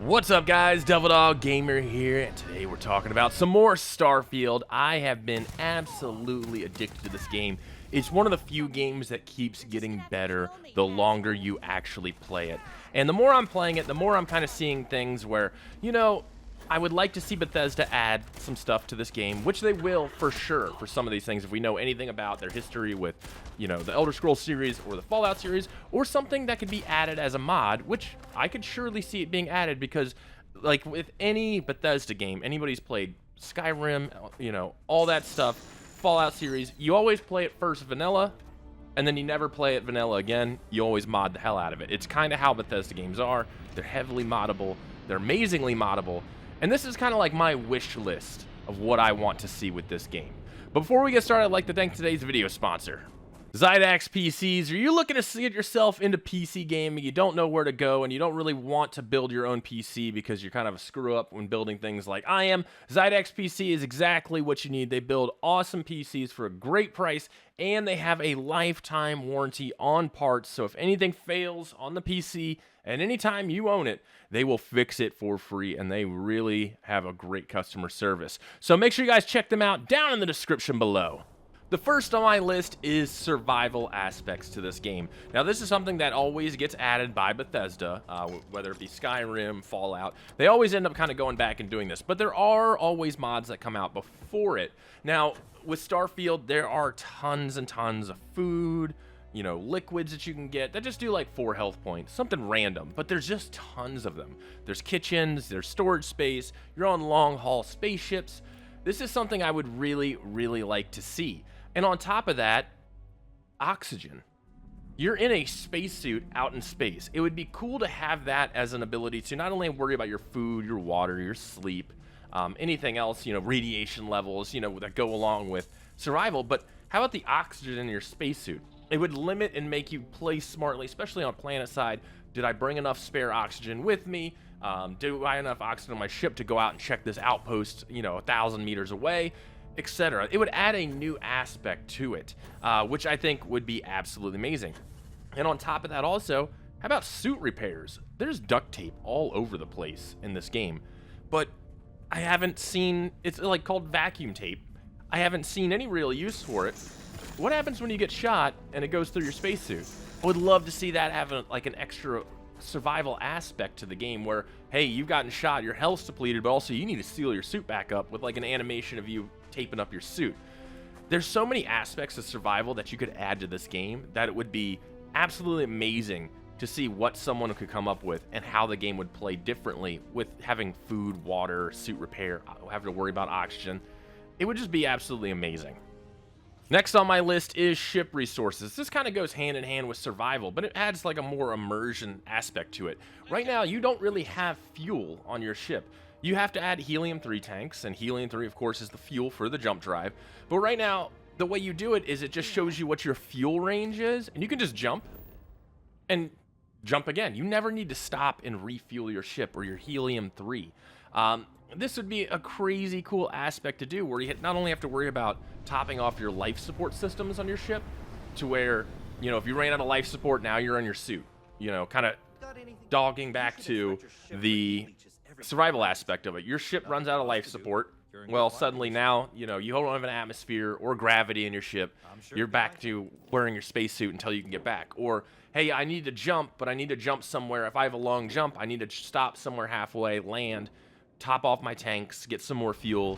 What's up, guys? TheDevildogGamer here, and today we're talking about some more Starfield. I have been absolutely addicted to this game. It's one of the few games that keeps getting better the longer you actually play it. And the more I'm playing it, the more I'm kind of seeing things where, you know, I would like to see Bethesda add some stuff to this game, which they will for sure for some of these things if we know anything about their history with, you know, the Elder Scrolls series or the Fallout series, or something that could be added as a mod, which I could surely see it being added because, like with any Bethesda game, anybody's played Skyrim, you know, all that stuff, Fallout series, you always play it first vanilla, and then you never play it vanilla again. You always mod the hell out of it. It's kind of how Bethesda games are. They're heavily moddable. They're amazingly moddable. And this is kind of like my wish list of what I want to see with this game. But before we get started, I'd like to thank today's video sponsor, Zydax PCs. Are you looking to get yourself into PC gaming? You don't know where to go, and you don't really want to build your own PC because you're kind of a screw up when building things like I am. Zydax PC is exactly what you need. They build awesome PCs for a great price, and they have a lifetime warranty on parts. So if anything fails on the PC and anytime you own it, they will fix it for free, and they really have a great customer service. So make sure you guys check them out down in the description below. The first on my list is survival aspects to this game. Now, this is something that always gets added by Bethesda, whether it be Skyrim, Fallout. They always end up kind of going back and doing this, but there are always mods that come out before it. Now, with Starfield, there are tons and tons of food, you know, liquids that you can get that just do like 4 health points, something random, but there's just tons of them. There's kitchens, there's storage space, you're on long-haul spaceships. This is something I would really, really like to see. And on top of that, oxygen. You're in a spacesuit out in space. It would be cool to have that as an ability to not only worry about your food, your water, your sleep, anything else, you know, radiation levels, you know, that go along with survival, but how about the oxygen in your spacesuit? It would limit and make you play smartly, especially on planet side. Did I bring enough spare oxygen with me? Do I have enough oxygen on my ship to go out and check this outpost, you know, 1,000 meters away, etc. It would add a new aspect to it, which I think would be absolutely amazing. And on top of that also, how about suit repairs? There's duct tape all over the place in this game, but I haven't seen, it's like called vacuum tape. I haven't seen any real use for it. What happens when you get shot and it goes through your spacesuit? I would love to see that have like an extra survival aspect to the game where, hey, you've gotten shot, your health's depleted, but also you need to seal your suit back up with like an animation of you taping up your suit. There's so many aspects of survival that you could add to this game that it would be absolutely amazing to see what someone could come up with and how the game would play differently with having food, water, suit repair, having to worry about oxygen. It would just be absolutely amazing. Next on my list is ship resources. This kind of goes hand in hand with survival, but it adds like a more immersion aspect to it. Right now, you don't really have fuel on your ship. You have to add helium-3 tanks, and helium-3, of course, is the fuel for the jump drive. But right now, the way you do it is it just shows you what your fuel range is, and you can just jump and jump again. You never need to stop and refuel your ship or your helium-3. This would be a crazy cool aspect to do where you not only have to worry about topping off your life support systems on your ship to where, you know, if you ran out of life support, now you're in your suit, you know, kind of dogging back to the survival aspect of it. Your ship runs out of life support. Well, suddenly now, you know, you don't have an atmosphere or gravity in your ship. You're back to wearing your spacesuit until you can get back. Or, hey, I need to jump, but I need to jump somewhere. If I have a long jump, I need to stop somewhere halfway, land, top off my tanks, get some more fuel,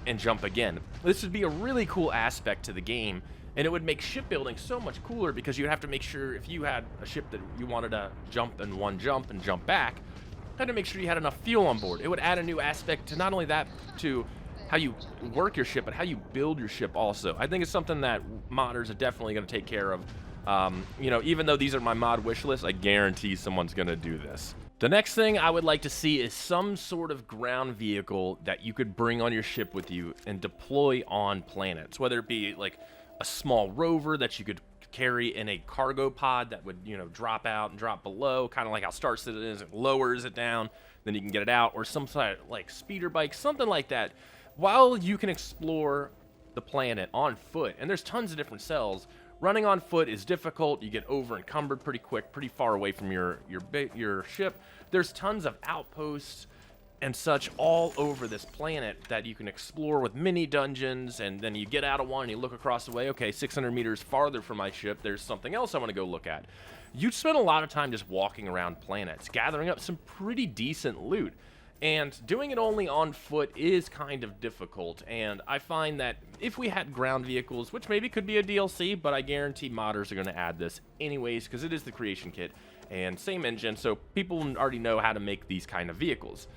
and jump again. This would be a really cool aspect to the game, and it would make shipbuilding so much cooler because you'd have to make sure if you had a ship that you wanted to jump in one jump and jump back, you had to make sure you had enough fuel on board. It would add a new aspect to not only that, to how you work your ship, but how you build your ship also. I think it's something that modders are definitely going to take care of. You know, even though these are my mod wish list, I guarantee someone's going to do this. The next thing I would like to see is some sort of ground vehicle that you could bring on your ship with you and deploy on planets, whether it be like a small rover that you could carry in a cargo pod that would, you know, drop out and drop below, kind of like how Star Citizen is, it lowers it down, then you can get it out, or some sort of like speeder bike, something like that, while you can explore the planet on foot. And there's tons of different cells Running on foot is difficult. You get over encumbered pretty quick, pretty far away from your ship. There's tons of outposts and such all over this planet that you can explore with mini dungeons, and then you get out of one and you look across the way. Okay, 600 meters farther from my ship, there's something else I want to go look at. You spend a lot of time just walking around planets, gathering up some pretty decent loot. And doing it only on foot is kind of difficult, and I find that if we had ground vehicles, which maybe could be a DLC, but I guarantee modders are going to add this anyways, because it is the creation kit, and same engine, so people already know how to make these kind of vehicles.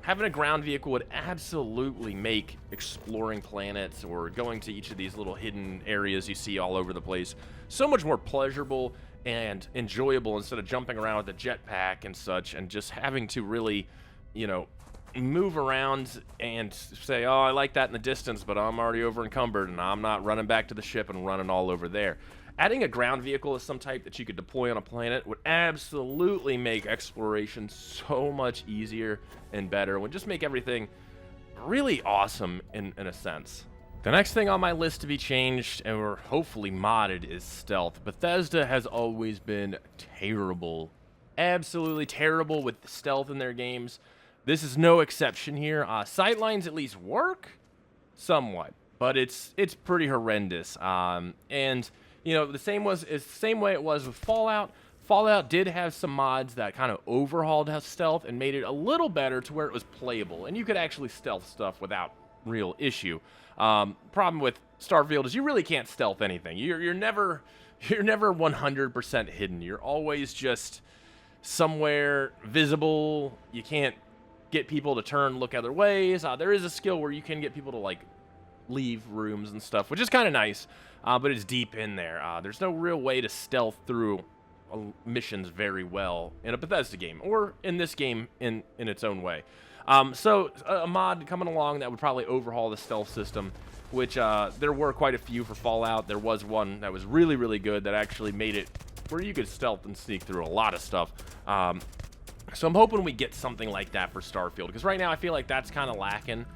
Having a ground vehicle would absolutely make exploring planets or going to each of these little hidden areas you see all over the place so much more pleasurable and enjoyable, instead of jumping around with a jetpack and such, and just having to really, you know, move around and say, oh, I like that in the distance, but I'm already over encumbered and I'm not running back to the ship and running all over there. Adding a ground vehicle of some type that you could deploy on a planet would absolutely make exploration so much easier and better. It would just make everything really awesome in a sense. The next thing on my list to be changed, or hopefully modded, is stealth. Bethesda has always been terrible, absolutely terrible with stealth in their games. This is no exception here. Sightlines at least work somewhat, but it's pretty horrendous. And you know, it's the same way it was with Fallout. Fallout did have some mods that kind of overhauled stealth and made it a little better to where it was playable, and you could actually stealth stuff without real issue. Problem with Starfield is you really can't stealth anything. You're never 100% hidden. You're always just somewhere visible. You can't get people to turn, look other ways. There is a skill where you can get people to like leave rooms and stuff, which is kind of nice, but it's deep in there. There's no real way to stealth through missions very well in a Bethesda game, or in this game in its own way. So a mod coming along that would probably overhaul the stealth system, which there were quite a few for Fallout. There was one that was really, really good that actually made it where you could stealth and sneak through a lot of stuff. So I'm hoping we get something like that for Starfield, because right now I feel like that's kind of lacking.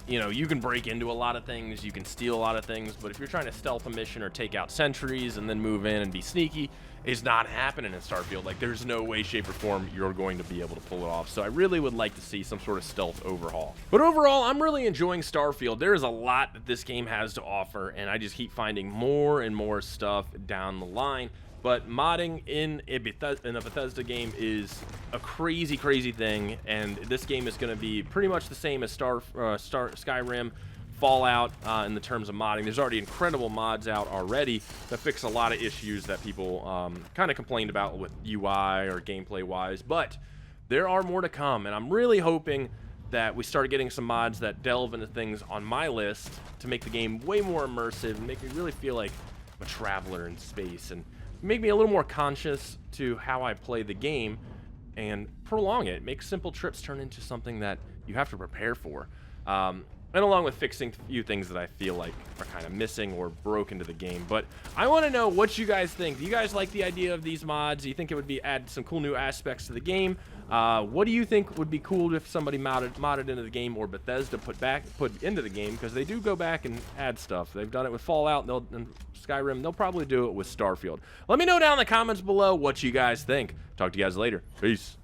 You know, you can break into a lot of things, you can steal a lot of things, but if you're trying to stealth a mission or take out sentries and then move in and be sneaky, it's not happening in Starfield. Like, there's no way, shape, or form you're going to be able to pull it off. So I really would like to see some sort of stealth overhaul. But overall, I'm really enjoying Starfield. There is a lot that this game has to offer, and I just keep finding more and more stuff down the line. But modding in a Bethesda game is a crazy, crazy thing, and this game is going to be pretty much the same as Skyrim, Fallout in the terms of modding. There's already incredible mods out already that fix a lot of issues that people kind of complained about with UI or gameplay-wise, but there are more to come, and I'm really hoping that we start getting some mods that delve into things on my list to make the game way more immersive and make me really feel like I'm a traveler in space, and make me a little more conscious to how I play the game and prolong it. Make simple trips turn into something that you have to prepare for. And along with fixing a few things that I feel like are kind of missing or broken to the game. But I want to know what you guys think. Do you guys like the idea of these mods? Do you think it would add some cool new aspects to the game? What do you think would be cool if somebody modded into the game, or Bethesda put into the game? Because they do go back and add stuff. They've done it with Fallout and Skyrim. They'll probably do it with Starfield. Let me know down in the comments below what you guys think. Talk to you guys later. Peace.